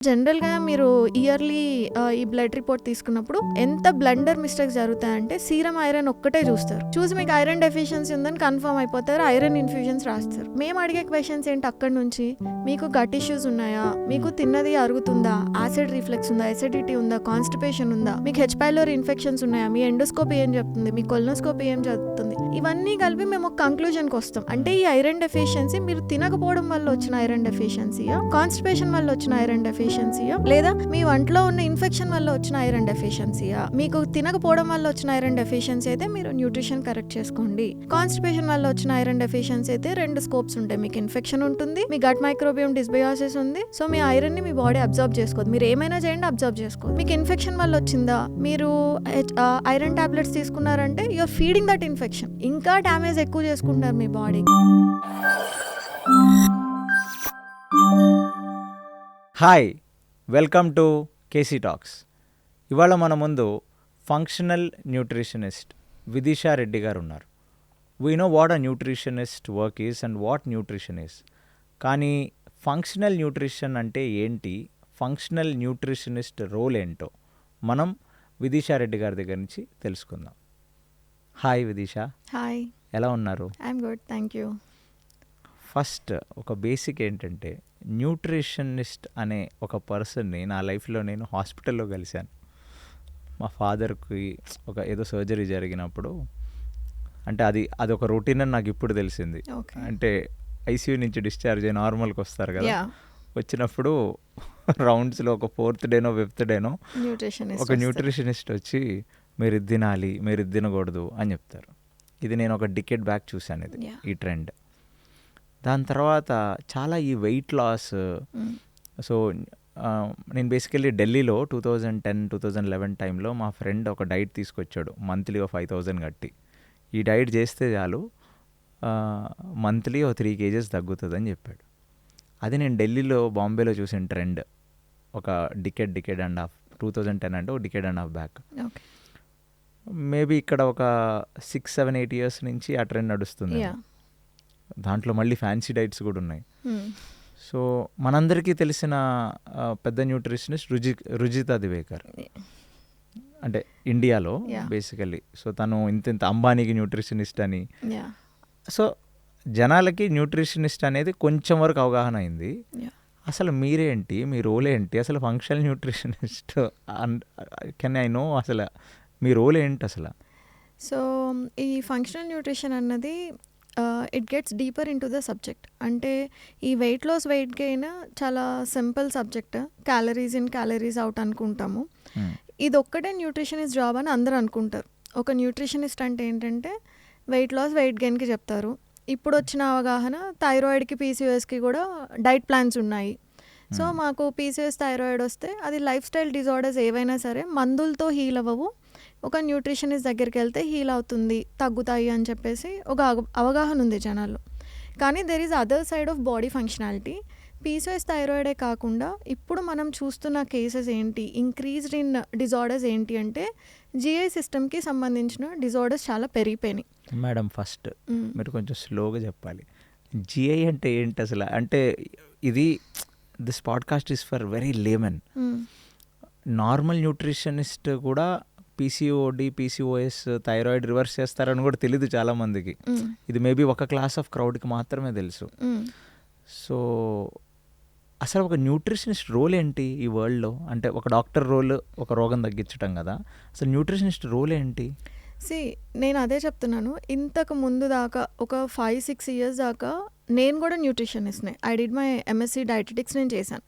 జనరల్‌గా మీరు ఇయర్‌లీ ఈ బ్లడ్ రిపోర్ట్ తీసుకున్నప్పుడు ఎంత బ్లండర్ మిస్టేక్స్ జరుగుతాయంటే సీరం ఐరన్ ఒక్కటే చూస్తారు. చూసి మీకు ఐరన్ డెఫిషియన్సీ ఉందని కన్ఫర్మ్ అయిపోతారు. ఐరన్ ఇన్ఫ్యూజన్స్ రాస్తారు. మేము అడిగే క్వశ్చన్స్ ఏంటి అక్కడి నుంచి, మీకు గట్ ఇష్యూస్ ఉన్నాయా, మీకు తిన్నది అరుగుతుందా, యాసిడ్ రిఫ్లెక్స్ ఉందా, ఎసిడిటీ ఉందా, కాన్స్టిపేషన్ ఉందా, మీకు హెచ్ పైలోరీ ఇన్ఫెక్షన్స్ ఉన్నాయా, మీ ఎండోస్కోపీ ఏం చెప్తుంది, మీ కొలనోస్కోపీ ఏం చెప్తుంది, ఇవన్నీ కలిపి మేము ఒక కంక్లూజన్కి వస్తాం. అంటే ఈ ఐరన్ డెఫిషియన్సీ మీరు తినకపోవడం వల్ల వచ్చిన ఐరన్ డెఫిషియన్సీయా, కాన్స్టిపేషన్ వల్ల వచ్చిన ఐరన్ డెఫిషియన్సీయా, లేదా మీ వంటలో ఉన్న ఇన్ఫెక్షన్ వల్ల వచ్చిన ఐరన్ డెఫిషియన్సీయా. మీకు తినకపోవడం వల్ల వచ్చిన ఐరన్ డెఫిషియన్సీ అయితే మీరు న్యూట్రిషన్ కరెక్ట్ చేసుకోండి. కాన్స్టిపేషన్ వల్ల వచ్చిన ఐరన్ డెఫిషియన్సీ అయితే 2 స్కోప్స్ ఉంటాయి. మీకు ఇన్ఫెక్షన్ ఉంటుంది, మీ గట్ మైక్రోబియం డిస్బయాసిస్ ఉంది. సో మీ ఐరన్ ని మీ బాడీ అబ్జర్వ్ చేసుకోదు. మీరు ఏమైనా చేయండి, అబ్జర్వ్ చేసుకోదు. మీకు ఇన్ఫెక్షన్ వల్ల వచ్చిందా, మీరు ఐరన్ టాబ్లెట్స్ తీసుకున్నారంటే యూఆర్ ఫీడింగ్ దట్ ఇన్ఫెక్షన్. ఇంకా డ్యామేజ్ ఎక్కువ చేసుకుంటారు మీ body. Hi, welcome to KC talks. ఇవాళ మన ముందు ఫంక్షనల్ న్యూట్రిషనిస్ట్ విదిషా రెడ్డి గారు ఉన్నారు. We know what a nutritionist work is and what nutrition is. కానీ ఫంక్షనల్ న్యూట్రిషన్ అంటే ఏంటి, ఫంక్షనల్ న్యూట్రిషనిస్ట్ రోల్ ఏంటో మనం విదిషా రెడ్డి గారి దగ్గర నుంచి తెలుసుకుందాం. హాయ్ విదిషా. హాయ్, ఎలా ఉన్నారు? I'm good, thank you. First ఒక బేసిక్ ఏంటంటే, న్యూట్రిషనిస్ట్ అనే ఒక పర్సన్ని నా లైఫ్లో నేను హాస్పిటల్లో కలిశాను. మా ఫాదర్కి ఏదో సర్జరీ జరిగినప్పుడు, అంటే అది ఒక రొటీన్ అని నాకు ఇప్పుడు తెలిసింది. అంటే ఐసీయూ నుంచి డిశ్చార్జ్ అయ్యి నార్మల్కి వస్తారు కదా, వచ్చినప్పుడు రౌండ్స్లో ఒక 4th డేనో 5th డేనో ఒక న్యూట్రిషనిస్ట్ వచ్చి మీరు ఇది తినాలి, మీరు ఇది తినకూడదు అని చెప్తారు. ఇది నేను ఒక డికెడ్ బ్యాక్ చూశాను ఈ ట్రెండ్. దాని తర్వాత చాలా ఈ వెయిట్ లాస్. సో నేను బేసికల్లీ ఢిల్లీలో 2010-2011 టైంలో మా ఫ్రెండ్ ఒక డైట్ తీసుకొచ్చాడు, మంత్లీ 5,000 కట్టి. ఈ డైట్ చేస్తే చాలు మంత్లీ 3 kgs తగ్గుతుందని చెప్పాడు. అది నేను ఢిల్లీలో, బాంబేలో చూసిన ట్రెండ్ ఒక డికెడ్ అండ్ హాఫ్, 2010 అంటే ఒక డికెడ్ అండ్ హాఫ్ బ్యాక్. మేబీ ఇక్కడ ఒక 6-7-8 years నుంచి ఆ ట్రెండ్ నడుస్తుంది. దాంట్లో మళ్ళీ ఫ్యాన్సీ డైట్స్ కూడా ఉన్నాయి. సో మనందరికీ తెలిసిన పెద్ద న్యూట్రిషనిస్ట్ రుజితా దివేకర్, అంటే ఇండియాలో బేసికల్లీ. సో తను ఇంత అంబానీకి న్యూట్రిషనిస్ట్ అని. సో జనాలకి న్యూట్రిషనిస్ట్ అనేది కొంచెం వరకు అవగాహన అయింది. అసలు మీరేంటి, మీ రోల్ ఏంటి, అసలు functional nutritionist can I know, అసలు మీ రోల్ ఏంటి అసలు? సో ఈ ఫంక్షనల్ న్యూట్రిషన్ అన్నది it gets deeper in to the subject. అంటే ఈ వెయిట్ లాస్, వెయిట్ గెయిన్ చాలా simple subject. Calories in calories out అనుకుంటాము. ఇది ఒక్కటే న్యూట్రిషనిస్ట్ జాబ్ అని అందరూ అనుకుంటారు. ఒక న్యూట్రిషనిస్ట్ అంటే ఏంటంటే వెయిట్ లాస్, వెయిట్ గెయిన్కి చెప్తారు. ఇప్పుడు వచ్చిన అవగాహన థైరాయిడ్కి, పీసీఓఎస్కి కూడా డైట్ ప్లాన్స్ ఉన్నాయి. సో మాకు పీసీఓఎస్, థైరాయిడ్ వస్తే అది లైఫ్ స్టైల్ డిజార్డర్స్ ఏవైనా సరే మందులతో హీల్ అవ్వవు, ఒక న్యూట్రిషనిస్ట్ దగ్గరికి వెళ్తే హీల్ అవుతుంది, తగ్గుతాయి అని చెప్పేసి ఒక అవగాహన ఉంది జనాల్లో. కానీ there is other side of body functionality. PCOS, థైరాయిడే కాకుండా ఇప్పుడు మనం చూస్తున్న కేసెస్ ఏంటి, ఇంక్రీజ్డ్ ఇన్ డిజార్డర్స్ ఏంటి అంటే జిఐ సిస్టమ్కి సంబంధించిన డిజార్డర్స్ చాలా పెరిగిపోయినాయి. మేడం, ఫస్ట్ మీరు కొంచెం స్లోగా చెప్పాలి. జిఐ అంటే ఏంటి అసలు? అంటే ఇది this podcast is for very layman. Normal nutritionist కూడా పీసీఓడి, పీసీఓఎస్, థైరాయిడ్ రివర్స్ చేస్తారని కూడా తెలీదు చాలామందికి. ఇది మేబీ ఒక క్లాస్ ఆఫ్ క్రౌడ్కి మాత్రమే తెలుసు. సో అసలు ఒక న్యూట్రిషనిస్ట్ రోల్ ఏంటి ఈ వరల్డ్లో? అంటే ఒక డాక్టర్ రోల్ ఒక రోగం తగ్గించడం కదా, అసలు న్యూట్రిషనిస్ట్ రోల్ ఏంటి? నేను అదే చెప్తున్నాను. ఇంతకు ముందు దాకా ఒక 5-6 years దాకా నేను కూడా న్యూట్రిషనిస్ట్నే. I did my MSc dietetics నేను చేశాను.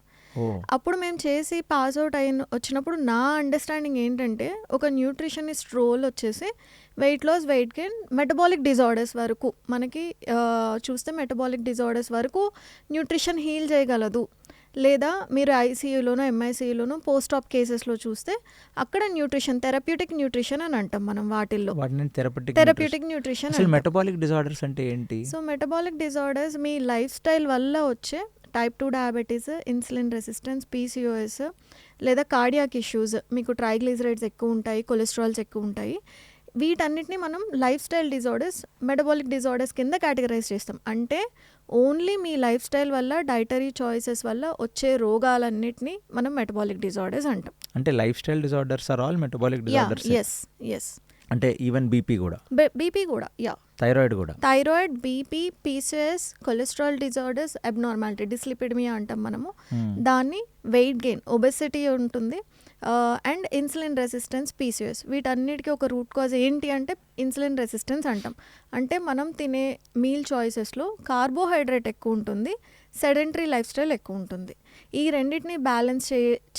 అప్పుడు మేము చేసి పాస్ అవుట్ వచ్చినప్పుడు నా అండర్స్టాండింగ్ ఏంటంటే ఒక న్యూట్రిషనిస్ట్ రోల్ వచ్చేసి weight loss, weight gain, metabolic disorders వరకు మనకి చూస్తే మెటబాలిక్ డిజార్డర్స్ వరకు న్యూట్రిషన్ హీల్ చేయగలదు. లేదా మీరు ఐసీయూలోనో, ఎంఐసీయూలోనో, పోస్ట్ ఆప్ కేసెస్లో చూస్తే అక్కడ న్యూట్రిషన్, థెరప్యూటిక్ న్యూట్రిషన్ అని అంటాం మనం. వాటిల్లో థెరప్యూటిక్ న్యూట్రిషన్. మెటబాలిక్ డిజార్డర్స్ అంటే ఏంటి? సో మెటబాలిక్ డిజార్డర్స్ మీ లైఫ్ స్టైల్ వల్ల వచ్చే type 2 diabetes, insulin resistance, PCOS లేదా కార్డియాక్ ఇష్యూస్, మీకు ట్రైగ్లిజరైడ్స్ ఎక్కువ ఉంటాయి, కొలెస్ట్రాల్స్ ఎక్కువ ఉంటాయి, వీటన్నిటిని మనం lifestyle disorders, metabolic disorders కింద కేటగరైజ్ చేస్తాం. అంటే ఓన్లీ మీ లైఫ్ స్టైల్ వల్ల, డైటరీ చాయిసెస్ వల్ల వచ్చే రోగాలన్నిటిని మనం మెటబాలిక్ డిజార్డర్స్ అంటాం. అంటే lifestyle disorders are all metabolic disorders? Yes. అంటే ఈవెన్ బీపీ కూడా? బీపీ కూడా, థైరాయిడ్ కూడా? Thyroid, BP, PCOS, cholesterol disorders, abnormality, dyslipidemia అంటాం మనము దాన్ని, వెయిట్ గెయిన్, ఒబెసిటీ ఉంటుంది, అండ్ ఇన్సులిన్ రెసిస్టెన్స్, పీసీఎస్. వీటన్నిటికీ ఒక రూట్ కాజ్ ఏంటి అంటే ఇన్సులిన్ రెసిస్టెన్స్ అంటాం. అంటే మనం తినే మీల్ చాయిసెస్లో కార్బోహైడ్రేట్ ఎక్కువ ఉంటుంది, సెడెంటరీ లైఫ్ స్టైల్ ఎక్కువ ఉంటుంది. ఈ రెండింటిని బ్యాలెన్స్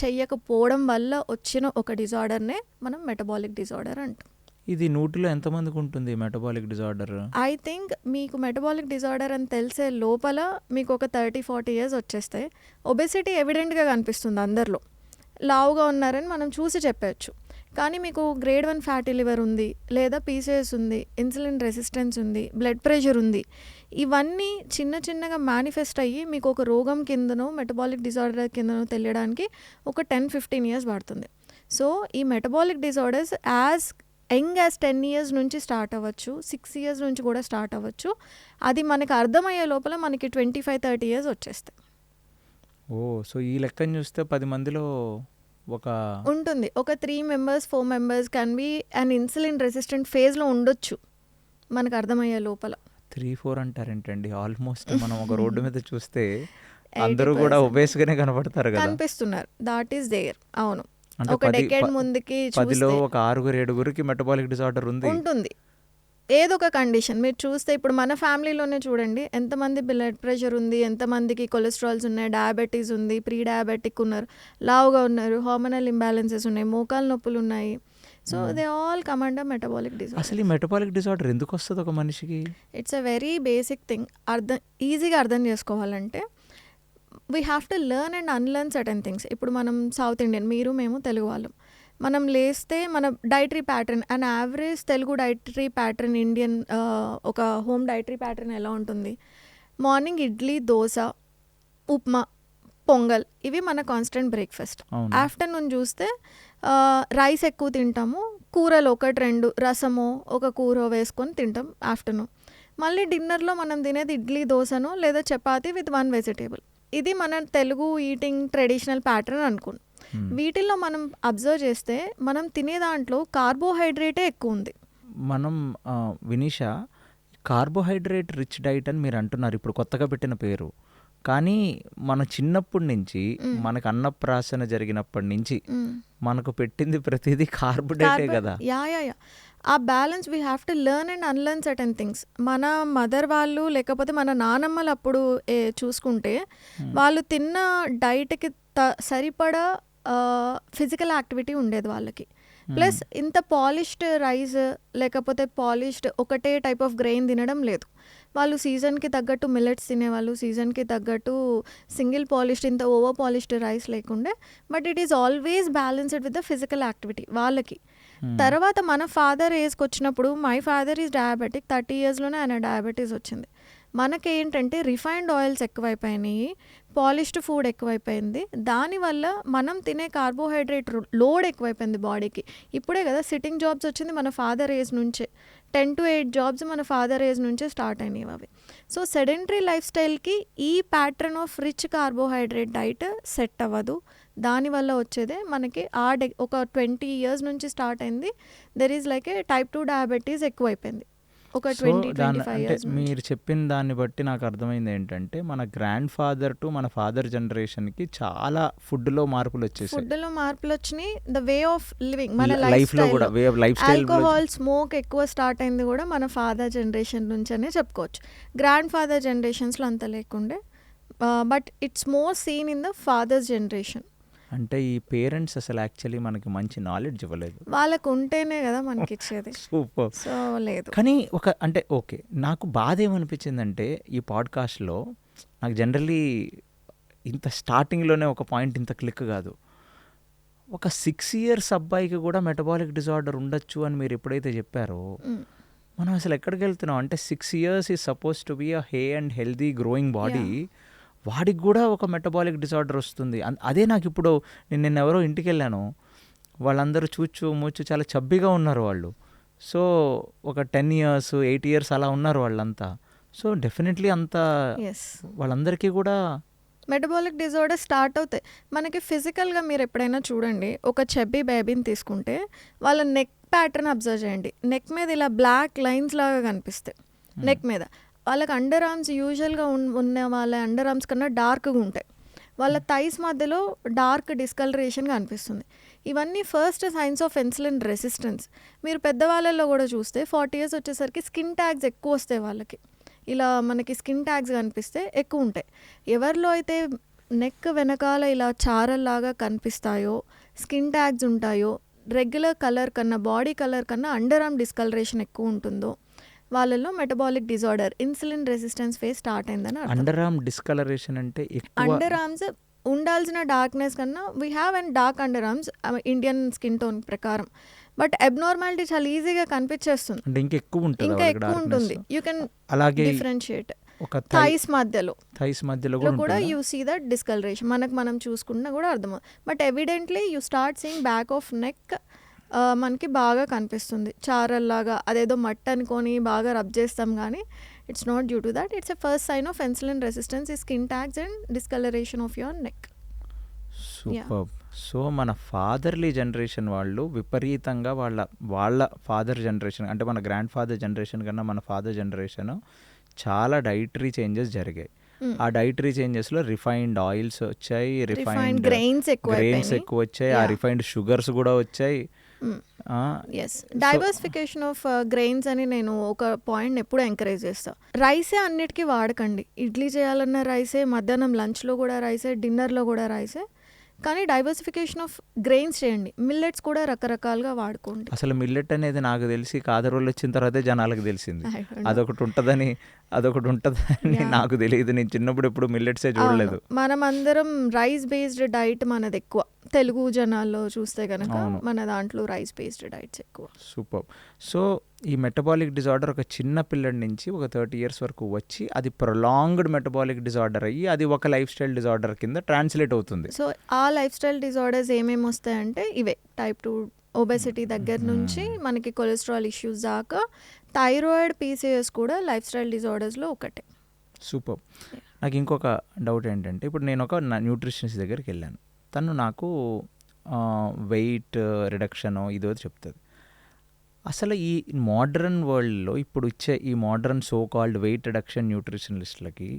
చేయకపోవడం వల్ల వచ్చిన ఒక డిజార్డర్నే మనం మెటబాలిక్ డిజార్డర్ అంటాం. ఇది 100లో ఎంతమందికి ఉంటుంది మెటబాలిక్ డిజార్డర్? ఐ థింక్ మీకు మెటబాలిక్ డిజార్డర్ అని తెలిసే లోపల మీకు ఒక 30-40 ఇయర్స్ వచ్చేస్తే ఒబెసిటీ ఎవిడెంట్గా కనిపిస్తుంది అందరిలో. లావుగా ఉన్నారని మనం చూసి చెప్పచ్చు. కానీ మీకు గ్రేడ్ 1 ఫ్యాటీ లివర్ ఉంది, లేదా పీసీఎస్ ఉంది, ఇన్సులిన్ రెసిస్టెన్స్ ఉంది, బ్లడ్ ప్రెషర్ ఉంది, ఇవన్నీ చిన్న చిన్నగా మేనిఫెస్ట్ అయ్యి మీకు ఒక రోగం కిందనో మెటబాలిక్ డిజార్డర్ కిందనో తెలియడానికి ఒక 10-15 ఇయర్స్ పడుతుంది. సో ఈ metabolic disorders young as 10 years నుంచి స్టార్ట్ అవ్వచ్చు, 6 ఇయర్స్ నుంచి కూడా స్టార్ట్ అవ్వచ్చు. అది మనకు అర్థమయ్యే లోపల మనకి 25-30 ఇయర్స్ వచ్చేస్తాయి. సో ఈ లెక్కను చూస్తే 10 మందిలో ఒక ఉంటుంది. ఒక 3 members 4 members can be and insulin resistant ఫేజ్లో ఉండొచ్చు మనకు అర్థమయ్యే లోపల. 3-4 అంటారేంటండి? ఆల్మోస్ట్ మనం ఒక రోడ్డు మీద చూస్తే అందరూ కూడా ఒబేస్గానే కనబడతారు కదా, కనిపిస్తున్నారు. That is there. అవును, అంటే ఒక డెకేడ్ ముందుకి 10లో ఒక 6-7కి మెటబాలిక్ డిజార్డర్ ఉంటుంది. ఏదో ఒక కండిషన్ మీరు చూస్తే ఇప్పుడు మన ఫ్యామిలీలోనే చూడండి, ఎంతమంది బ్లడ్ ప్రెషర్ ఉంది, ఎంతమందికి కొలెస్ట్రాల్స్ ఉన్నాయి, డయాబెటీస్ ఉంది, ప్రీ డయాబెటిక్ ఉన్నారు, లావుగా ఉన్నారు, హార్మోనల్ ఇంబ్యాలెన్సెస్ ఉన్నాయి, మోకాలు నొప్పులు ఉన్నాయి. So they all come under metabolic disorder. అసలు ఈ మెటబాలిక్ డిజార్డర్ ఎందుకు వస్తుంది ఒక మనిషికి? It's a very basic thing. ఈజీగా అర్థం చేసుకోవాలంటే we have to learn and unlearn certain things. ఇప్పుడు మనం సౌత్ ఇండియన్, మీరు మేము తెలుగు వాళ్ళం, మనం లేస్తే మన dietary pattern and average Telugu dietary pattern, Indian ఒక హోమ్ డైటరీ ప్యాటర్న్ ఎలా ఉంటుంది? మార్నింగ్ ఇడ్లీ, దోశ, ఉప్మా, పొంగల్, ఇవి మన కాన్స్టెంట్ బ్రేక్ఫాస్ట్. ఆఫ్టర్నూన్ చూస్తే రైస్ ఎక్కువ తింటాము, కూరలు 1-2 రసమో ఒక కూర వేసుకొని తింటాం ఆఫ్టర్నూన్. మళ్ళీ డిన్నర్లో మనం తినేది ఇడ్లీ, దోశనో లేదా చపాతీ విత్ 1 వెజిటేబుల్. ఇది మన తెలుగు ఈటింగ్ ట్రెడిషనల్ ప్యాటర్న్ అనుకోండి. వీటిల్లో మనం అబ్జర్వ్ చేస్తే మనం తినే దాంట్లో కార్బోహైడ్రేటే ఎక్కువ ఉంది. మనం వినీషా, కార్బోహైడ్రేట్ రిచ్ డైట్ అని మీరు అంటున్నారు, ఇప్పుడు కొత్తగా పెట్టిన పేరు. కానీ మన చిన్నప్పటి నుంచి మనకు అన్నప్రాసన జరిగినప్పటి నుంచి మనకు పెట్టింది ప్రతిదీ కార్బోహైడ్రేటే కదా. యా ఆ balance we have to learn and unlearn certain things. మన మదర్ వాళ్ళు లేకపోతే మన నానమ్మలు అప్పుడు చూసుకుంటే వాళ్ళు తిన్న డైట్కి సరిపడా ఫిజికల్ యాక్టివిటీ ఉండేది వాళ్ళకి. ప్లస్ ఇంత పాలిష్డ్ రైస్ లేకపోతే పాలిష్డ్ ఒకటే టైప్ ఆఫ్ గ్రెయిన్ తినడం లేదు. వాళ్ళు సీజన్కి తగ్గట్టు మిల్లెట్స్ తినేవాళ్ళు, సీజన్కి తగ్గట్టు సింగిల్ పాలిష్డ్, ఇంత ఓవర్ పాలిష్డ్ రైస్ లేకుండే. But it is always balanced with the physical activity వాళ్ళకి. తర్వాత మన ఫాదర్ ఏజ్కి వచ్చినప్పుడు, మై ఫాదర్ ఈజ్ డయాబెటిక్, 30 ఇయర్స్లోనే ఆయన డయాబెటీస్ వచ్చింది. మనకేంటంటే రిఫైన్డ్ ఆయిల్స్ ఎక్కువైపోయినాయి, పాలిష్డ్ ఫుడ్ ఎక్కువైపోయింది. దానివల్ల మనం తినే కార్బోహైడ్రేట్ లోడ్ ఎక్కువైపోయింది బాడీకి. ఇప్పుడే కదా సిట్టింగ్ జాబ్స్ వచ్చింది మన ఫాదర్ ఏజ్ నుంచే. 10 to 8 జాబ్స్ మన ఫాదర్ ఏజ్ నుంచే స్టార్ట్ అయినాయి అవి. సో సెడెంటరీ లైఫ్ స్టైల్కి ఈ pattern of rich carbohydrate diet set అవ్వదు. దానివల్ల వచ్చేదే మనకి ఒక 20 ఇయర్స్ నుంచి స్టార్ట్ అయింది. There is like A type 2 diabetes ఎక్కువైపోయింది ఒక 20-25 ఇయర్స్. మీరు చెప్పిన దాన్ని బట్టి నాకు అర్థమైంది ఏంటంటే, మన గ్రాండ్ ఫాదర్ టు మన ఫాదర్ జనరేషన్కి చాలా ఫుడ్లో మార్పులు వచ్చేసాయి. ఫుడ్లో మార్పులు వచ్చినాయి, ద వే ఆఫ్ లివింగ్, మన లైఫ్లో కూడా లైఫ్ స్టైల్. ఆల్కహాల్ స్మోక్ ఎక్కువ స్టార్ట్ అయింది కూడా మన ఫాదర్ జనరేషన్ నుంచనే చెప్పుకోవచ్చు. గ్రాండ్ ఫాదర్ జనరేషన్స్లో అంత లేకుండే, but it's more seen in the father's generation. అంటే ఈ పేరెంట్స్ అసలు యాక్చువల్లీ మనకి మంచి నాలెడ్జ్ ఇవ్వలేదు. వాళ్ళకు ఉంటేనే కదా మనకి ఇచ్చేది. సూపర్. సో లేదు. కానీ ఓకే, నాకు బాధ ఏమనిపించిందంటే ఈ పాడ్కాస్ట్లో నాకు జనరల్లీ ఇంత స్టార్టింగ్లోనే ఒక పాయింట్ ఇంత క్లిక్ కాదు. ఒక 6 years అబ్బాయికి కూడా మెటబాలిక్ డిజార్డర్ ఉండొచ్చు అని మీరు ఎప్పుడైతే చెప్పారో, మనం అసలు ఎక్కడికి వెళ్తున్నాం అంటే 6 years is supposed to be a hale and healthy growing body, వాడికి కూడా ఒక మెటబాలిక్ డిజార్డర్ వస్తుంది. అదే నాకు ఇప్పుడు నిన్న ఎవరో ఇంటికి వెళ్ళాను, వాళ్ళందరూ చూచు మూచు చాలా చబ్బీగా ఉన్నారు వాళ్ళు. సో ఒక 10 years 8 years అలా ఉన్నారు వాళ్ళంతా. సో డెఫినెట్లీ అంత ఎస్, వాళ్ళందరికీ కూడా మెటబాలిక్ డిజార్డర్ స్టార్ట్ అవుతాయి మనకి ఫిజికల్గా. మీరు ఎప్పుడైనా చూడండి, ఒక చెబ్బీ బేబీని తీసుకుంటే వాళ్ళ నెక్ ప్యాటర్న్ అబ్జర్వ్ చేయండి. నెక్ మీద ఇలా బ్లాక్ లైన్స్ లాగా కనిపిస్తాయి నెక్ మీద. వాళ్ళకి అండర్ ఆర్మ్స్ యూజువల్గా ఉన్న వాళ్ళ అండర్ ఆర్మ్స్ కన్నా డార్క్గా ఉంటాయి. వాళ్ళ థైస్ మధ్యలో డార్క్ డిస్కలరేషన్ కనిపిస్తుంది. ఇవన్నీ first science of insulin resistance. మీరు పెద్దవాళ్ళల్లో కూడా చూస్తే 40 years వచ్చేసరికి స్కిన్ ట్యాగ్స్ ఎక్కువ వస్తాయి వాళ్ళకి. ఇలా మనకి స్కిన్ ట్యాగ్స్ కనిపిస్తే ఎక్కువ ఉంటాయి. ఎవరిలో అయితే నెక్ వెనకాల ఇలా చారల్లాగా కనిపిస్తాయో, స్కిన్ ట్యాగ్స్ ఉంటాయో, రెగ్యులర్ కలర్ కన్నా బాడీ కలర్ కన్నా అండర్ ఆర్మ్ డిస్కలరేషన్ ఎక్కువ ఉంటుందో వాళ్ళల్లో metabolic disorder insulin resistance phase start అయిందని అర్థం. అండర్ ఆర్మ్ డిస్కలరేషన్ అంటే ఎక్కువ అండర్ ఆర్మ్స్ ఉండాల్సిన డార్క్నెస్ కన్నా we have and dark under arms Indian skin tone ప్రకారం. బట్ అబ్నార్మాలిటీ చాలా ఈజీగా కనిపించేస్తుంది, అంటే ఇంకా ఎక్కువ ఉంటుంది ఇంకా ఎక్కువ ఉంటుంది. యూ కెన్ అలాగే డిఫరెన్షియేట్. ఒక థైస్ మధ్యలో మధ్యలో కూడా కూడా యూ సీ దట్ డిస్కలరేషన్. మనం చూసుకున్నా కూడా అర్థమవుతుంది. But evidently you start seeing back of neck మనకి బాగా కనిపిస్తుంది చారల్లాగా. అదేదో మట్టి అనుకొని బాగా రబ్ చేస్తాం కానీ it's not due to that. It's a first sign of insulin resistance ఈ skin tags and discolouration of your neck. Super. So మన ఫాదర్లీ జనరేషన్ వాళ్ళు విపరీతంగా వాళ్ళ ఫాదర్ జనరేషన్ అంటే మన గ్రాండ్ ఫాదర్ జనరేషన్ కన్నా మన ఫాదర్ జనరేషన్ చాలా డైటరీ చేంజెస్ జరిగాయి. ఆ డైటరీ చేంజెస్లో రిఫైన్డ్ ఆయిల్స్ వచ్చాయి, రిఫైన్డ్ గ్రెయిన్స్ ఎక్కువ వచ్చాయి, ఆ రిఫైన్డ్ షుగర్స్ కూడా వచ్చాయి. ఎస్, డైవర్సిఫికేషన్ ఆఫ్ గ్రెయిన్స్ అని నేను ఒక పాయింట్ ఎప్పుడు ఎంకరేజ్ చేస్తాను. రైసే అన్నిటికీ వాడకండి. ఇడ్లీ చేయాలన్న రైసే, మధ్యాహ్నం లంచ్లో కూడా రైసే, డిన్నర్లో కూడా రైసే. కానీ డైవర్సిఫికేషన్ ఆఫ్ గ్రెయిన్స్ చేయండి. మిల్లెట్స్ కూడా రకరకాలుగా వాడుకోండి. అసలు మిల్లెట్ అనేది నాకు తెలిసి కాదరోళ్ళు వచ్చిన తర్వాతే జనాలకు తెలిసింది. అదొకటి ఉంటుందని నాకు తెలియదు. నేను చిన్నప్పుడు ఎప్పుడు మిల్లెట్సే చూడలేదు. మనం అందరం రైస్ బేస్డ్ డైట్ మనది ఎక్కువ. తెలుగు జనాల్లో చూస్తే కనుక మన దాంట్లో రైస్ బేస్డ్ డైట్స్ ఎక్కువ. సూపర్. సో ఈ మెటబాలిక్ డిజార్డర్ ఒక చిన్న పిల్లడి నుంచి ఒక 30 years వరకు వచ్చి అది ప్రొలాంగ్డ్ మెటబాలిక్ డిజార్డర్ అయ్యి అది ఒక లైఫ్ స్టైల్ డిజార్డర్ కింద ట్రాన్స్లేట్ అవుతుంది. సో ఆ లైఫ్ స్టైల్ డిజార్డర్స్ ఏమేమి వస్తాయంటే ఇవే టైప్ 2 ఒబెసిటీ దగ్గర నుంచి మనకి కొలెస్ట్రాల్ ఇష్యూస్ దాకా థైరాయిడ్, PCOS కూడా లైఫ్ స్టైల్ డిజార్డర్స్లో ఒకటే. సూపర్. నాకు ఇంకొక డౌట్ ఏంటంటే ఇప్పుడు నేను ఒక న్యూట్రిషనిస్ట్ దగ్గరికి వెళ్ళాను. తను నాకు వెయిట్ రిడక్షనో ఇదో చెప్తుంది. అసలు ఈ మోడర్న్ వరల్డ్లో ఇప్పుడు ఇచ్చే ఈ modern so called weight reduction న్యూట్రిషనిస్ట్లకి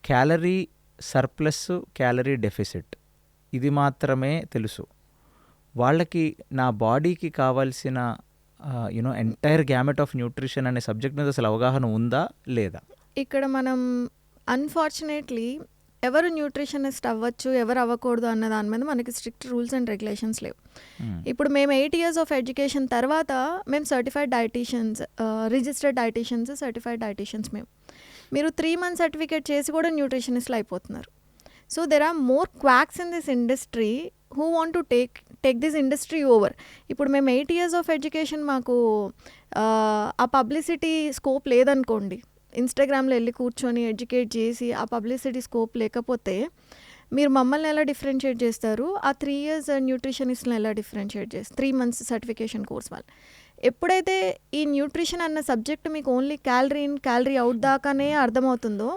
క్యాలరీ సర్ప్లస్, క్యాలరీ డెఫిసిట్ ఇది మాత్రమే తెలుసు. వాళ్ళకి నా బాడీకి కావాల్సిన ఎంటైర్ గ్యామెట్ ఆఫ్ న్యూట్రిషన్ అనే సబ్జెక్ట్ మీద అసలు అవగాహన ఉందా లేదా? ఇక్కడ మనం అన్ఫార్చునేట్లీ ఎవరు న్యూట్రిషనిస్ట్ అవ్వచ్చు, ఎవరు అవ్వకూడదు అన్న దాని మీద మనకి స్ట్రిక్ట్ రూల్స్ అండ్ రెగ్యులేషన్స్ లేవు. ఇప్పుడు మేము 8 years ఆఫ్ ఎడ్యుకేషన్ తర్వాత మేము certified dieticians, registered dieticians, certified dieticians. మీరు 3 months సర్టిఫికేట్ చేసి కూడా న్యూట్రిషనిస్ట్లు అయిపోతున్నారు. So there are more quacks in this industry who want to take this industry over. ఇప్పుడు మేము 8 years ఆఫ్ ఎడ్యుకేషన్ మాకు ఆ పబ్లిసిటీ స్కోప్ లేదనుకోండి, ఇన్స్టాగ్రామ్లో వెళ్ళి కూర్చొని ఎడ్యుకేట్ చేసి ఆ పబ్లిసిటీ స్కోప్ లేకపోతే మీరు మమ్మల్ని ఎలా డిఫరెన్షియేట్ చేస్తారు? ఆ 3 years న్యూట్రిషనిస్ట్ని ఎలా డిఫరెన్షియేట్ చేస్తారు? 3 months సర్టిఫికేషన్ కోర్స్ వాళ్ళు. ఎప్పుడైతే ఈ న్యూట్రిషన్ అన్న సబ్జెక్ట్ మీకు only calorie in calorie out దాకానే అర్థమవుతుందో,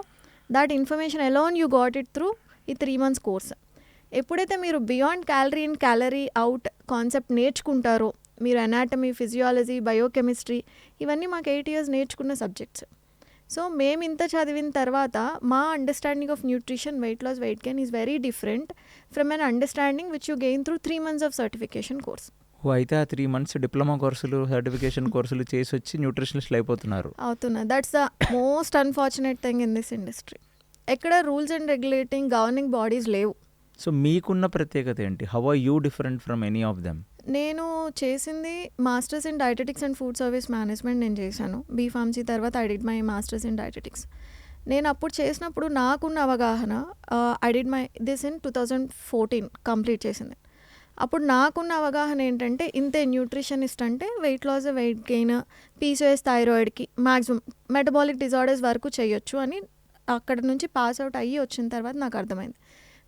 that information alone you got it through ఈ 3 months కోర్స్. ఎప్పుడైతే మీరు beyond calorie in calorie out concept నేర్చుకుంటారో, మీరు అనాటమీ, ఫిజియాలజీ, బయోకెమిస్ట్రీ ఇవన్నీ మాకు 8 years నేర్చుకున్న సబ్జెక్ట్స్. సో మేము ఇంత చదివిన తర్వాత మా understanding of nutrition, weight loss, weight gain is very different from an understanding which you gain through 3 months of certification course. అయితే ఆ 3 months డిప్లొమా కోర్సులు, సర్టిఫికేషన్ కోర్సులు చేసి వచ్చి న్యూట్రిషనిస్ట్లు అవుతున్నారు. That's the most unfortunate thing in this industry. ఎక్కడ rules and regulating governing bodies లేవు. సో మీకున్న ప్రత్యేకత ఏంటి? How are you different from any of them? నేను చేసింది masters in dietetics and food service management నేను చేశాను. B.Pharmacy తర్వాత I did my masters in dietetics. నేను అప్పుడు చేసినప్పుడు నాకున్న అవగాహన, I did my this in 2014 complete చేసింది. అప్పుడు నాకున్న అవగాహన ఏంటంటే ఇంతే, న్యూట్రిషనిస్ట్ అంటే wait loss, weight gain, PCOS, థైరాయిడ్కి మ్యాక్సిమం మెటబాలిక్ డిజార్డర్స్ వరకు చేయొచ్చు అని అక్కడ నుంచి పాస్ అవుట్ అయ్యి వచ్చిన తర్వాత నాకు అర్థమైంది.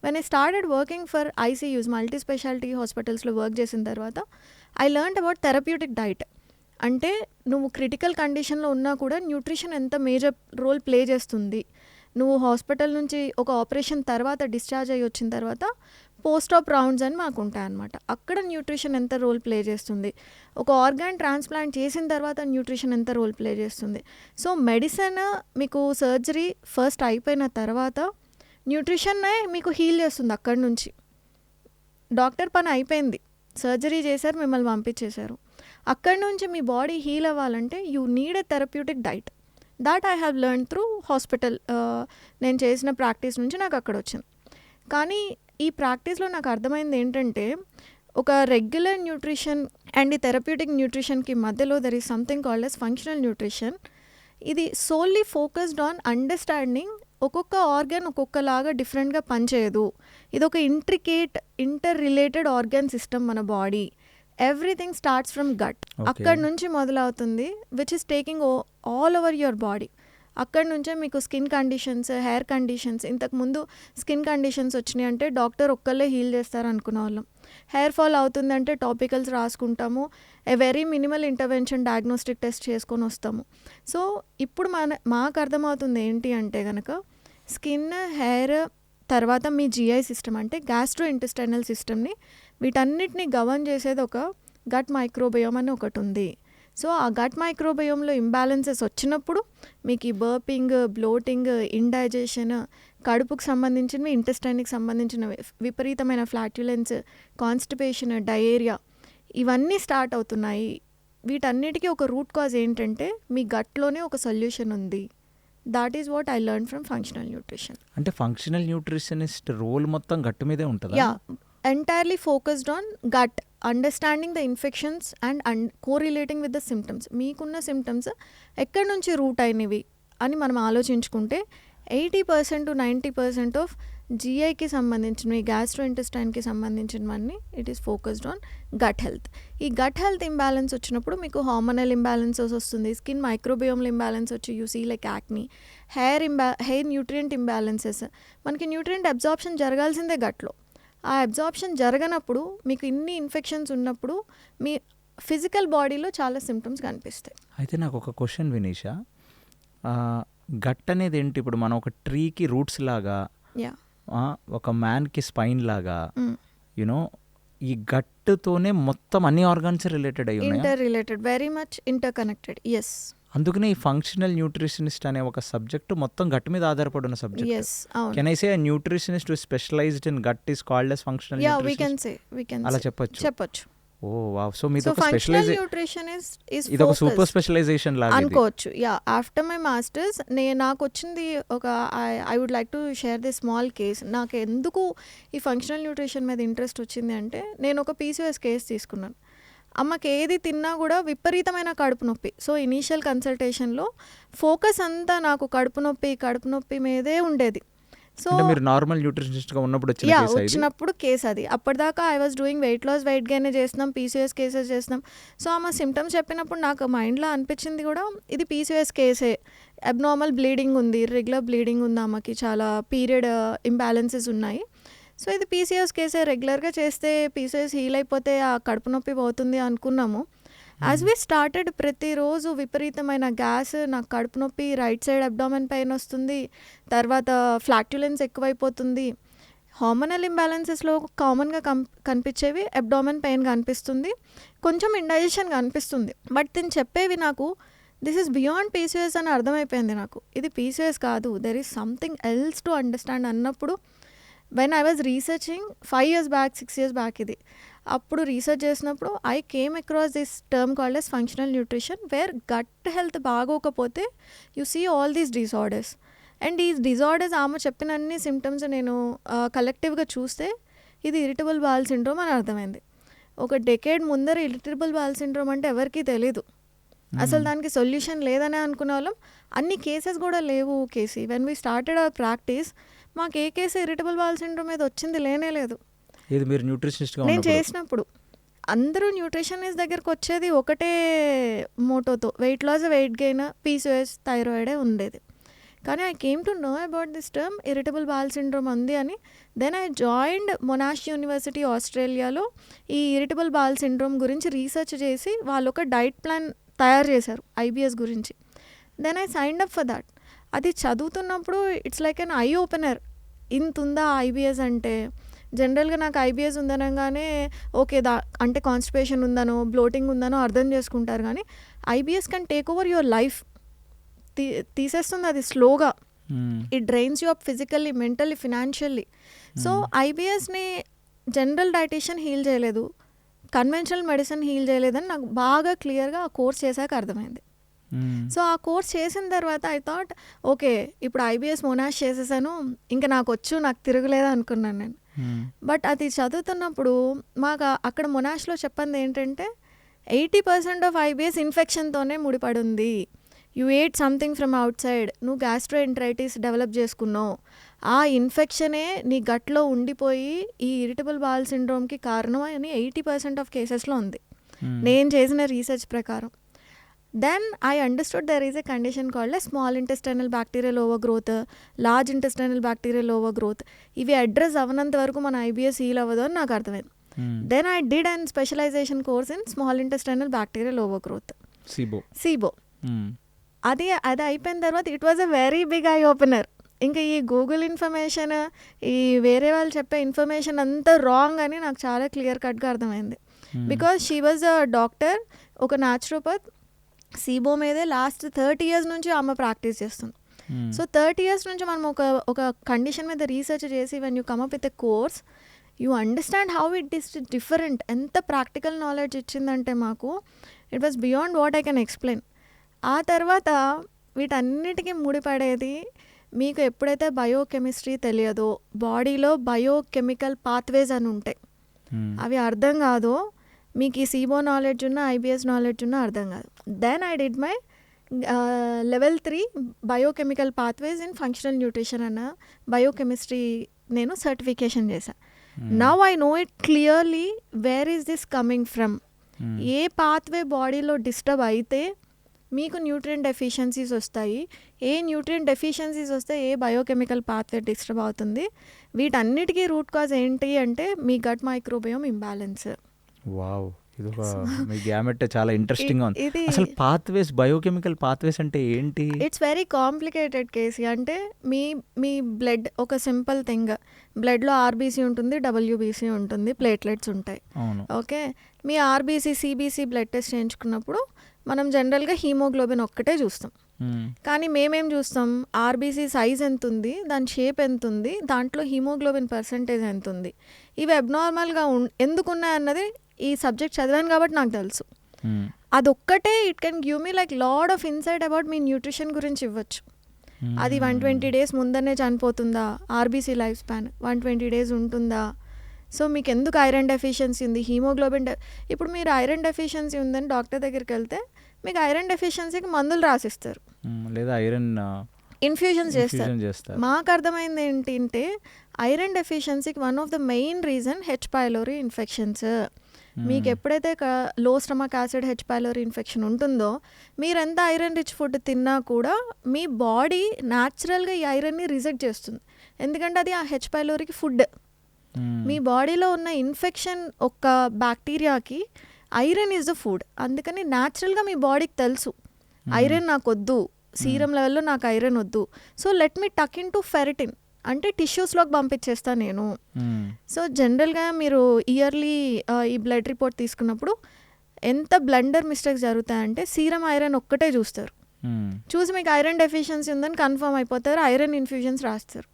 When I started working for ICUs, multi speciality హాస్పిటల్స్లో వర్క్ చేసిన తర్వాత I learned about therapeutic diet. అంటే నువ్వు క్రిటికల్ కండిషన్లో ఉన్నా కూడా న్యూట్రిషన్ ఎంత మేజర్ రోల్ ప్లే చేస్తుంది. నువ్వు హాస్పిటల్ నుంచి ఒక ఆపరేషన్ తర్వాత డిశ్చార్జ్ అయ్యి వచ్చిన తర్వాత పోస్ట్ ఆప్ రౌండ్స్ అని మాకు ఉంటాయన్నమాట. అక్కడ న్యూట్రిషన్ ఎంత రోల్ ప్లే చేస్తుంది, ఒక ఆర్గాన్ ట్రాన్స్ప్లాంట్ చేసిన తర్వాత న్యూట్రిషన్ ఎంత రోల్ ప్లే చేస్తుంది. సో మెడిసిన్ మీకు సర్జరీ ఫస్ట్ అయిపోయిన తర్వాత న్యూట్రిషన్నే మీకు హీల్ చేస్తుంది. అక్కడి నుంచి డాక్టర్ పని అయిపోయింది, సర్జరీ చేశారు, మిమ్మల్ని పంపించేశారు. అక్కడి నుంచి మీ బాడీ హీల్ అవ్వాలంటే you need a therapeutic diet. That I have learn through hospital. నేను చేసిన ప్రాక్టీస్ నుంచి నాకు అక్కడ వచ్చింది. కానీ ఈ ప్రాక్టీస్లో నాకు అర్థమైంది ఏంటంటే ఒక రెగ్యులర్ న్యూట్రిషన్ అండ్ ఈ థెరప్యూటిక్ న్యూట్రిషన్కి మధ్యలో there is something called as functional nutrition. ఇది సోల్లీ ఫోకస్డ్ ఆన్ అండర్స్టాండింగ్ ఒక్కొక్క ఆర్గాన్ ఒక్కొక్కలాగా డిఫరెంట్గా పనిచేయదు. ఇది ఒక ఇంటర్ రిలేటెడ్ ఆర్గాన్ సిస్టమ్ మన body. Everything starts from gut. అక్కడి నుంచి మొదలవుతుంది, which is taking all over your body. అక్కడి నుంచే మీకు స్కిన్ కండిషన్స్, హెయిర్ కండిషన్స్, ఇంతకుముందు స్కిన్ కండిషన్స్ వచ్చినాయి అంటే డాక్టర్ ఒక్కళ్ళే హీల్ చేస్తారు అనుకునే వాళ్ళం. హెయిర్ ఫాల్ అవుతుందంటే టాపికల్స్ రాసుకుంటాము, a very minimal intervention diagnostic test చేసుకొని వస్తాము. సో ఇప్పుడు మాకు అర్థమవుతుంది ఏంటి అంటే కనుక స్కిన్, హెయిర్ తర్వాత మీ జిఐ సిస్టమ్ అంటే గ్యాస్ట్రో ఇంటెస్టైనల్ సిస్టమ్ని, వీటన్నిటిని గవర్న్ చేసేది ఒక గట్ మైక్రోబయోమ్ అని ఒకటి ఉంది. సో ఆ గట్ మైక్రోబయోమ్లో ఇంబ్యాలెన్సెస్ వచ్చినప్పుడు మీకు ఈ బర్పింగ్, బ్లోటింగ్, ఇండైజెషన్, కడుపుకు సంబంధించినవి, ఇంటెస్టైన్కి సంబంధించిన విపరీతమైన ఫ్లాట్యులెన్స్, కాన్స్టిపేషన్, డయేరియా ఇవన్నీ స్టార్ట్ అవుతున్నాయి. వీటన్నిటికీ ఒక రూట్ కాజ్ ఏంటంటే మీ గట్లోనే ఒక సొల్యూషన్ ఉంది. That is what I learn from functional nutrition. అంటే ఫంక్షనల్ న్యూట్రిషనిస్ట్ రోల్ మొత్తం గట్టు మీదే ఉంటుందా? Yeah, entirely focused on gut, understanding the infections and correlating with the symptoms. మీకున్న సిమ్టమ్స్ ఎక్కడి నుంచి రూట్ అయినవి అని మనం ఆలోచించుకుంటే 80% to 90% ఆఫ్ జిఐకి సంబంధించినవి, గ్యాస్ట్రో ఇంటెస్టైన్కి సంబంధించినవన్నీ it is focused on gut health. ఈ గట్ హెల్త్ ఇంబ్యాలెన్స్ వచ్చినప్పుడు మీకు హార్మోనల్ ఇంబ్యాలెన్సెస్ వస్తుంది, స్కిన్ మైక్రోబయోమ్ల ఇంబ్యాలెన్స్ వచ్చి you see like acne, hair nutrient imbalances. మనకి న్యూట్రియంట్ అబ్జార్ప్షన్ జరగాల్సిందే గట్లో. ఆ అబ్జార్ప్షన్ జరగనప్పుడు మీకు ఇన్ని ఇన్ఫెక్షన్స్ ఉన్నప్పుడు మీ ఫిజికల్ బాడీలో చాలా సిమ్టమ్స్ కనిపిస్తాయి. అయితే నాకు ఒక క్వశ్చన్ వినీషా, గట్ అనేది ఏంటి? ఇప్పుడు మనం ఒక ట్రీకి రూట్స్ లాగా, ఒక మ్యాన్కి స్పైన్ లాగా, యునో ఈ గట్టుతోనే మొత్తం అన్ని ఆర్గాన్స్ రిలేటెడ్ అయి ఉన్నాయి. Interrelated, very much interconnected. Yes, అందుకనే ఈ ఫంక్షనల్ న్యూట్రిషనిస్ట్ అనే ఒక సబ్జెక్ట్ మొత్తం గట్ మీద ఆధారపడిన సబ్జెక్ట్. yes, అవును. Can I say nutritionist specialized in gut is called as functional yeah, we nutritionist? can say అలా చెప్పొచ్చు. ఓ వావ్. సో మీది ఒక functional స్పెషలైజేషన్, nutrition is ఇది ఒక సూపర్ focused స్పెషలైజేషన్ లాగా ఇది. అనుకోవచ్చు. యా, ఆఫ్టర్ మై మాస్టర్స్ నాకు వచ్చింది ఒక I would like to share the small case. నాకు ఎందుకు ఈ ఫంక్షనల్ న్యూట్రిషన్ మీద ఇంట్రెస్ట్ వచ్చింది అంటే, నేను ఒక పీసీఓఎస్ కేసు తీసుకున్నాను. అమ్మకి ఏది తిన్నా కూడా విపరీతమైన కడుపు నొప్పి. సో ఇనీషియల్ కన్సల్టేషన్లో ఫోకస్ అంతా నాకు కడుపు నొప్పి మీదే ఉండేది. సో అంటే మీరు నార్మల్ న్యూట్రిషనిస్ట్గా ఉన్నప్పుడు వచ్చిన యా, కేసా ఇది? వచ్చినప్పుడు కేసు అది. అప్పటిదాకా I was doing weight loss, weight gain చేస్తున్నాం, పీసీఓఎస్ కేసెస్ చేస్తున్నాం. సో ఆమె సిమ్టమ్స్ చెప్పినప్పుడు నాకు మైండ్లో అనిపించింది కూడా ఇది పీసీఓఎస్ కేసే. అబ్నార్మల్ బ్లీడింగ్ ఉంది, ఇర్రెగ్యులర్ బ్లీడింగ్ ఉంది, ఆమెకి చాలా పీరియడ్ ఇంబ్యాలెన్సెస్ ఉన్నాయి. సో ఇది పీసీఓఎస్ కేసే, రెగ్యులర్గా చేస్తే పీసీఓఎస్ హీల్ అయిపోతే ఆ కడుపు నొప్పి పోతుంది అనుకున్నాము. యాజ్ వి స్టార్టెడ్ ప్రతిరోజు విపరీతమైన గ్యాస్, నాకు కడుపు నొప్పి, రైట్ సైడ్ అబ్డామెన్ పెయిన్ వస్తుంది, తర్వాత ఫ్లాట్యులెన్స్ ఎక్కువైపోతుంది. హార్మోనల్ ఇంబ్యాలెన్సెస్లో కామన్గా కనిపించేవి అబ్డామెన్ పెయిన్ కనిపిస్తుంది, కొంచెం ఇండైజెషన్ కనిపిస్తుంది. బట్ దీన్ని చెప్పేవి నాకు దిస్ ఈస్ బియాండ్ పీసీఓఎస్ అని అర్థమైపోయింది నాకు. ఇది పీసీఓఎస్ కాదు, there is something else to understand అన్నప్పుడు when I was researching 5 years back, 6 years back ఇది. అప్పుడు రీసెర్చ్ చేసినప్పుడు I came across this term called as functional nutrition, where gut health బాగోకపోతే you see all these disorders. And ఈ disorders ఆమె చెప్పిన అన్ని symptoms నేను కలెక్టివ్గా చూస్తే ఇది ఇరిటబుల్ బాల్ సిండ్రోమ్ అని అర్థమైంది. ఒక డెకేడ్ ముందర ఇరిటబుల్ బాల్ సిండ్రోమ్ అంటే ఎవరికీ తెలీదు, అసలు దానికి సొల్యూషన్ లేదనే అనుకునే వాళ్ళం. అన్ని కేసెస్ కూడా లేవు. కేసీ when we started our practice మాకు ఏ కేసు ఇరిటబుల్ బాల్ సిండ్రోమ్ మీద వచ్చింది లేనే లేదు. ఇది మీరు న్యూట్రిషనిస్ట్గా నేను ఉన్నప్పుడు చేసినప్పుడు అందరూ న్యూట్రిషనిస్ట్ దగ్గరకు వచ్చేది ఒకటే మోటోతో, weight loss, weight gain, PCOS, థైరాయిడే ఉండేది. కానీ I came to know about this term irritable bowel syndrome ఉంది అని. Then I joined Monash University ఆస్ట్రేలియాలో ఈ ఇరిటబుల్ బాల్ సిండ్రోమ్ గురించి రీసెర్చ్ చేసి వాళ్ళు ఒక డైట్ ప్లాన్ తయారు చేశారు ఐబిఎస్ గురించి. Then I signed up for that. అది చదువుతున్నప్పుడు it's like an eye opener. ఇంత ఉందా ఐబిఎస్ అంటే. జనరల్గా నాకు ఐబిఎస్ ఉందనగానే ఓకే అంటే కాన్స్టిపేషన్ ఉందనో బ్లోటింగ్ ఉందనో అర్థం చేసుకుంటారు, కానీ IBS can take over your life. తీసేస్తుంది అది స్లోగా. It drains you up physically, mentally, financially. So ఐబిఎస్ని జనరల్ డైటీషియన్ హీల్ చేయలేదు, కన్వెన్షనల్ మెడిసిన్ హీల్ చేయలేదని నాకు బాగా క్లియర్గా ఆ కోర్స్ చేశాక అర్థమైంది. సో ఆ కోర్స్ చేసిన తర్వాత ఐ థాట్ ఓకే ఇప్పుడు ఐబిఎస్ మొనాష్ చేసేసాను, ఇంకా నాకు తిరగలేదు అనుకున్నాను నేను. బట్ అది చదువుతున్నప్పుడు మాకు అక్కడ మొనాష్లో చెప్పింది ఏంటంటే 80% ఆఫ్ ఐబిఎస్ ఇన్ఫెక్షన్తోనే ముడిపడి ఉంది. You eight something from out side, నువ్వు గ్యాస్ట్రోఎంటరైటిస్ డెవలప్ చేసుకున్నావు, ఆ ఇన్ఫెక్షనే నీ గట్లో ఉండిపోయి ఈ ఇరిటబుల్ బాల్ సిండ్రోమ్కి కారణం అని 80% ఆఫ్ కేసెస్లో ఉంది నేను చేసిన రీసెర్చ్ ప్రకారం. Then I understood there is a condition called a small intestinal bacterial overgrowth, large intestinal bacterial overgrowth. ఇవి అడ్రస్ అవ్వనంత వరకు మన ఐబిఎస్ హీల్ అవ్వదు అని నాకు అర్థమైంది. Then I did and specialization course in small intestinal bacterial overgrowth, SIBO. అది అయిపోయిన తర్వాత it was a very big eye opener. ఇంకా ఈ గూగుల్ ఇన్ఫర్మేషన్, ఈ వేరే వాళ్ళు చెప్పే ఇన్ఫర్మేషన్ అంతా రాంగ్ అని నాకు చాలా క్లియర్ కట్గా అర్థమైంది. Because she was a doctor, ఒక న్యాచురోపత్. సిబో మీదే లాస్ట్ 30 years నుంచి ఆమె ప్రాక్టీస్ చేస్తుంది. సో 30 years నుంచి మనం ఒక కండిషన్ మీద రీసెర్చ్ చేసి when you come up with a course you understand how it is different. ఎంత ప్రాక్టికల్ నాలెడ్జ్ ఇచ్చిందంటే మాకు it was beyond what I can explain. ఆ తర్వాత వీటన్నిటికీ ముడిపడేది మీకు ఎప్పుడైతే బయోకెమిస్ట్రీ తెలియదో, బాడీలో బయోకెమికల్ పాత్వేస్ అని ఉంటాయి, అవి అర్థం కాదో, మీకు ఈ సిబో నాలెడ్జ్ ఉన్న ఐబిఎస్ నాలెడ్జ్ ఉన్న అర్థం కాదు. Then I did my level 3 biochemical pathways in functional nutrition అన్న బయోకెమిస్ట్రీ నేను సర్టిఫికేషన్ చేశాను. Now I know it clearly where is this coming from. ఏ పాత్వే బాడీలో డిస్టర్బ్ అయితే మీకు న్యూట్రియంట్ డెఫిషియన్సీస్ వస్తాయి, ఏ న్యూట్రియంట్ డెఫిషియన్సీస్ వస్తే ఏ బయోకెమికల్ పాత్వే డిస్టర్బ్ అవుతుంది, వీటన్నిటికీ రూట్ కాజ్ ఏంటి అంటే మీ గట్ మైక్రోబయోమ్ ఇంబ్యాలెన్స్. వావ్, ఇది మీ గ్యామెట్ చాలా ఇంట్రెస్టింగ్ గా ఉంది. అసలు పాత్వేస్, బయోకెమికల్ పాత్వేస్ అంటే ఏంటి? It's very complicated case. అంటే మీ బ్లడ్ ఒక సింపుల్ థింగ్, బ్లడ్లో ఆర్బీసీ ఉంటుంది, డబ్ల్యూబీసీ ఉంటుంది, ప్లేట్లెట్స్ ఉంటాయి. ఓకే, మీ ఆర్బీసీ సిబీసీ బ్లడ్ టెస్ట్ చేయించుకున్నప్పుడు మనం జనరల్గా హీమోగ్లోబిన్ ఒక్కటే చూస్తాం. కానీ మేమేం చూస్తాం, ఆర్బీసీ సైజ్ ఎంత ఉంది, దాని షేప్ ఎంత ఉంది, దాంట్లో హీమోగ్లోబిన్ పర్సంటేజ్ ఎంత ఉంది, ఇవి అబ్నార్మల్గా ఎందుకు ఉన్నాయన్నది ఈ సబ్జెక్ట్ చదివాను కాబట్టి నాకు తెలుసు. అదొక్కటే it can give me like load of insight about మీ న్యూట్రిషన్ గురించి ఇవ్వచ్చు. అది 120 days ముందరనే చనిపోతుందా, ఆర్బీసీ లైఫ్ స్పాన్ 120 days ఉంటుందా, సో మీకు ఎందుకు ఐరన్ డెఫిషియన్సీ ఉంది, హీమోగ్లోబిన్ ఇప్పుడు మీరు ఐరన్ డెఫిషియన్సీ ఉందని డాక్టర్ దగ్గరికి వెళ్తే మీకు ఐరన్ డెఫిషియన్సీకి మందులు రాసిస్తారు, లేదా ఐరన్ ఇన్ఫ్యూజన్స్ చేస్తారు. మాకు అర్థమైంది ఏంటంటే ఐరన్ డెఫిషియన్సీకి one of the main reason H pylori infections. మీకు ఎప్పుడైతే low stomach acid H pylori infection ఉంటుందో, మీరు ఎంత ఐరన్ రిచ్ ఫుడ్ తిన్నా కూడా మీ బాడీ న్యాచురల్గా ఈ ఐరన్ని రిజెక్ట్ చేస్తుంది, ఎందుకంటే అది ఆ హెచ్ పైలోరీకి ఫుడ్. మీ బాడీలో ఉన్న ఇన్ఫెక్షన్ ఒక బ్యాక్టీరియాకి ఐరన్ ఈజ్ ద ఫుడ్. అందుకని న్యాచురల్గా మీ బాడీకి తెలుసు ఐరన్ నాకు వద్దు, సీరం లెవెల్లో నాకు ఐరన్ వద్దు, so let me tuck in to ferritin అంటే టిష్యూస్లోకి పంపించేస్తాను నేను. సో జనరల్గా మీరు ఇయర్లీ ఈ బ్లడ్ రిపోర్ట్ తీసుకున్నప్పుడు ఎంత బ్లండర్ మిస్టేక్స్ జరుగుతాయంటే సీరం ఐరన్ ఒక్కటే చూస్తారు, చూసి మీకు ఐరన్ డెఫిషియన్సీ ఉందని కన్ఫర్మ్ అయిపోతారు, ఐరన్ ఇన్ఫ్యూజన్స్ రాస్తారు.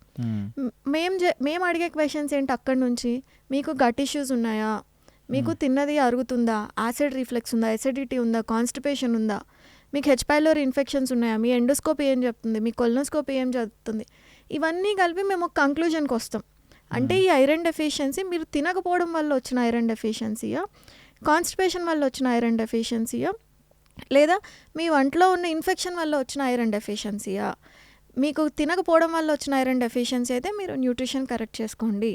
మేము అడిగే క్వశ్చన్స్ ఏంటి అక్కడి నుంచి, మీకు గట్ ఇష్యూస్ ఉన్నాయా, మీకు తిన్నది అరుగుతుందా, యాసిడ్ రిఫ్లెక్స్ ఉందా, ఎసిడిటీ ఉందా, కాన్స్టిపేషన్ ఉందా, మీకు హెచ్ పైలోరీ ఇన్ఫెక్షన్స్ ఉన్నాయా, మీ ఎండోస్కోపీ ఏం చెప్తుంది, మీ కొలనోస్కోపీ ఏం చెప్తుంది, ఇవన్నీ కలిపి మేము ఒక కంక్లూజన్కి వస్తాం. అంటే ఈ ఐరన్ డెఫిషియన్సీ మీరు తినకపోవడం వల్ల వచ్చిన ఐరన్ డెఫిషియన్సీయా, కాన్స్టిపేషన్ వల్ల వచ్చిన ఐరన్ డెఫిషియన్సీయా, లేదా మీ ఒంట్లో ఉన్న ఇన్ఫెక్షన్ వల్ల వచ్చిన ఐరన్ డెఫిషియన్సీయా. మీకు తినకపోవడం వల్ల వచ్చిన ఐరన్ డెఫిషియన్సీ అయితే మీరు న్యూట్రిషన్ కరెక్ట్ చేసుకోండి.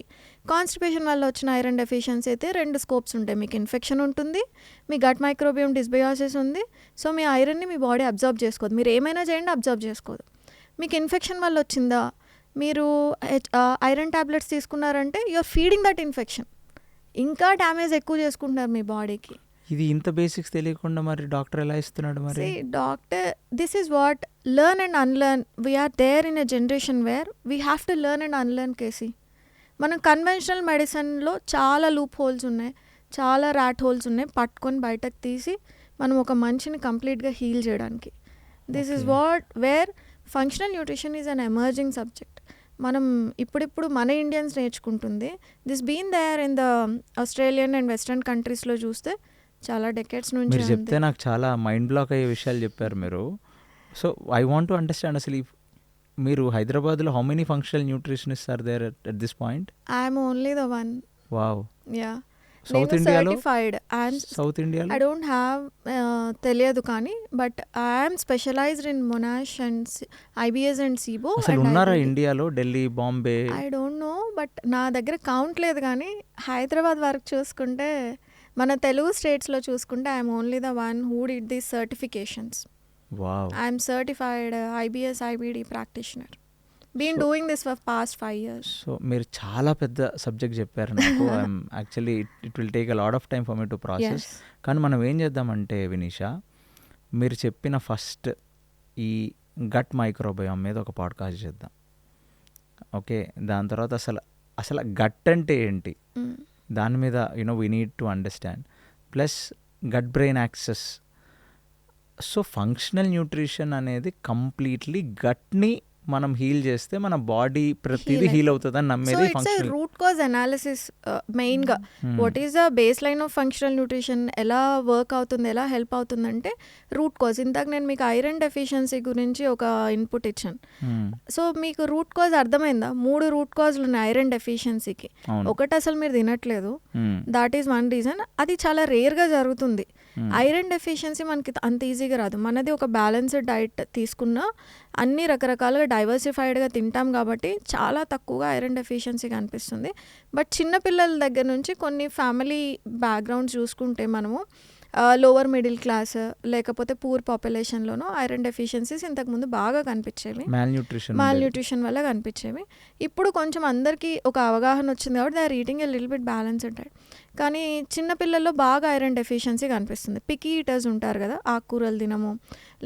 కాన్స్టిపేషన్ వల్ల వచ్చిన ఐరన్ డెఫిషియన్సీ అయితే 2 స్కోప్స్ ఉంటాయి, మీకు ఇన్ఫెక్షన్ ఉంటుంది, మీ గట్ మైక్రోబియం డిస్బయాసిస్ ఉంది. సో మీ ఐరన్ని మీ బాడీ అబ్జర్వ్ చేసుకోదు, మీరు ఏమైనా చేయండి అబ్జర్వ్ చేసుకోదు. మీకు ఇన్ఫెక్షన్ వల్ల వచ్చిందా, మీరు ఐరన్ ట్యాబ్లెట్స్ తీసుకున్నారంటే యూఆర్ ఫీడింగ్ దట్ ఇన్ఫెక్షన్, ఇంకా డ్యామేజ్ ఎక్కువ చేసుకుంటున్నారు మీ బాడీకి. ఇది ఇంత బేసిక్స్ తెలియకుండా మరి డాక్టర్ ఎలా ఇస్తున్నాడు మరి? See, doctor, this is what learn and unlearn. We are there in a generation where we have to learn and unlearn, కేసీ. మనం కన్వెన్షనల్ మెడిసిన్లో చాలా లూప్ హోల్స్ ఉన్నాయి, చాలా ర్యాట్ హోల్స్ ఉన్నాయి, పట్టుకొని బయటకు తీసి మనం ఒక మనిషిని కంప్లీట్గా హీల్ చేయడానికి. This is what where functional nutrition is an emerging subject. మనం ఇప్పుడిప్పుడు మన ఇండియన్స్ నేర్చుకుంటుంది. This been there in the Australian and western కంట్రీస్లో చూస్తే చాలా డెకేడ్స్ నుంచి మీరు చెప్తే నాకు చాలా మైండ్ బ్లాక్ అయ్యే విషయాలు చెప్పారు మీరు. So I want to understand, అసలు మీరు హైదరాబాద్లో how many functional nutritionist are there at this point? I'm only the one. Wow. Yeah, south నేను ఇండియాలో? సర్టిఫైడ్. సౌత్ ఇండియాలో ఐ డోంట్ హ్యావ్ తెలియదు కానీ but I'm specialized in Monash and IBS and SIBO. అసలు ఉన్నారా ఇండియాలో? Delhi, Bombay? I don't know, but నా దగ్గర కౌంట్ లేదు. కానీ హైదరాబాద్ వరకు చూసుకుంటే, మన తెలుగు స్టేట్స్లో చూసుకుంటే I'm only the one who did these certifications. Wow. I'm certified IBS IBD practitioner. Been doing this for past 5 years. So మీరు చాలా పెద్ద సబ్జెక్ట్ చెప్పారు నాకు. Actually it will take a lot of time for me to process. కానీ మనం ఏం చేద్దామంటే వినీషా, మీరు చెప్పిన ఫస్ట్ ఈ గట్ మైక్రోబయోమ్ మీద ఒక పాడ్కాస్ట్ చేద్దాం, ఓకే? దాని తర్వాత అసలు గట్ అంటే ఏంటి, దాని మీద we need to understand. Plus gut brain axis. So functional nutrition అనేది కంప్లీట్లీ గట్ని మనం హీల్ చేస్తే మన బాడీ ప్రతిదీ హీల్ అవుతుంది అని నమ్మేది ఫంక్షనల్. రూట్ కాజ్ అనాలిసిస్ మెయిన్గా. What is the base line of functional nutrition, ఎలా వర్క్ అవుతుంది, ఎలా హెల్ప్ అవుతుందంటే రూట్ కాజ్. ఇందాక నేను మీకు ఐరన్ డెఫిషియన్సీ గురించి ఒక ఇన్పుట్ ఇచ్చాను. సో మీకు రూట్ కాజ్ అర్థమైందా? 3 రూట్ కాజ్లు ఉన్నాయి ఐరన్ డెఫిషియన్సీకి. ఒకటి అసలు మీరు తినట్లేదు, దాట్ ఈస్ వన్ రీజన్. అది చాలా రేర్గా జరుగుతుంది. ఐరన్ డెఫిషియన్సీ మనకి అంత ఈజీగా రాదు. మనది ఒక బ్యాలెన్స్డ్ డైట్ తీసుకున్న అన్ని రకరకాలుగా డైవర్సిఫైడ్గా తింటాం కాబట్టి చాలా తక్కువగా ఐరన్ డెఫిషియన్సీ కనిపిస్తుంది. బట్ చిన్నపిల్లల దగ్గర నుంచి కొన్ని ఫ్యామిలీ బ్యాక్గ్రౌండ్స్ చూసుకుంటే మనము లోవర్ మిడిల్ క్లాస్ లేకపోతే పూర్ పాపులేషన్లోనూ ఐరన్ డెఫిషియన్సీస్ ఇంతకుముందు బాగా కనిపించేవి, మాల్న్యూట్రిషన్ వల్ల కనిపించేవి. ఇప్పుడు కొంచెం అందరికీ ఒక అవగాహన వచ్చింది కాబట్టి they are eating a little bit balanced diet. కానీ చిన్నపిల్లల్లో బాగా ఐరన్ డెఫిషియన్సీ కనిపిస్తుంది. పికీ ఈటర్స్ ఉంటారు కదా, ఆకుకూరలు తినము,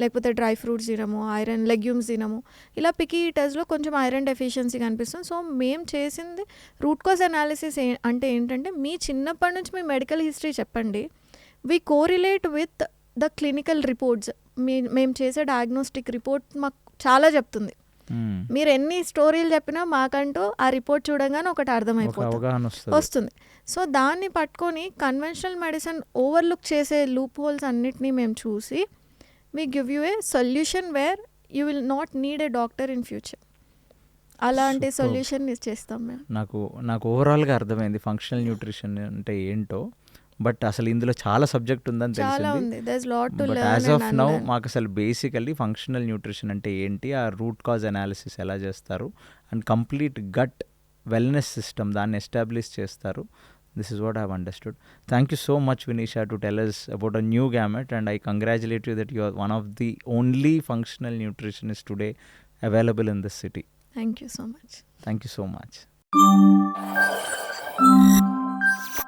లేకపోతే డ్రై ఫ్రూట్స్ తినము, ఐరన్ లెగ్యూమ్స్ తినము, ఇలా పికీ ఈటర్స్లో కొంచెం ఐరన్ డెఫిషియన్సీ కనిపిస్తుంది. సో మేము చేసింది రూట్ కాజ్ అనాలిసిస్. అంటే ఏంటంటే, మీ చిన్నప్పటి నుంచి మీ మెడికల్ హిస్టరీ చెప్పండి, we correlate with the clinical reports. మేము చేసే డయాగ్నోస్టిక్ రిపోర్ట్ మాకు చాలా చెప్తుంది. మీరు ఎన్ని స్టోరీలు చెప్పినా మాకంటూ ఆ రిపోర్ట్ చూడగానే ఒకటి అర్థమైపోతుంది, వస్తుంది. సో దాన్ని పట్టుకొని కన్వెన్షనల్ మెడిసిన్ ఓవర్లుక్ చేసే లూప్ హోల్స్ అన్నిటినీ మేము చూసి we give you a solution where you will not need a doctor in future. అలాంటి సొల్యూషన్ చేస్తాం మేము. నాకు ఓవరాల్గా అర్థమైంది ఫంక్షనల్ న్యూట్రిషన్ అంటే ఏంటో. బట్ అసలు ఇందులో చాలా సబ్జెక్ట్ ఉందని తెలిసింది. బట్ యాజ్ ఆఫ్ నౌ మాకు అసలు బేసికల్లీ ఫంక్షనల్ న్యూట్రిషన్ అంటే ఏంటి, ఆ రూట్ కాజ్ అనాలిసిస్ ఎలా చేస్తారు, and complete gut wellness system దాన్ని ఎస్టాబ్లిష్ చేస్తారు. This is what I have understood. Thank you so much Vinisha to tell us about a new gamut, and I congratulate you that you are one of the only functional nutritionists today available in this city. Thank you so much. Thank you so much.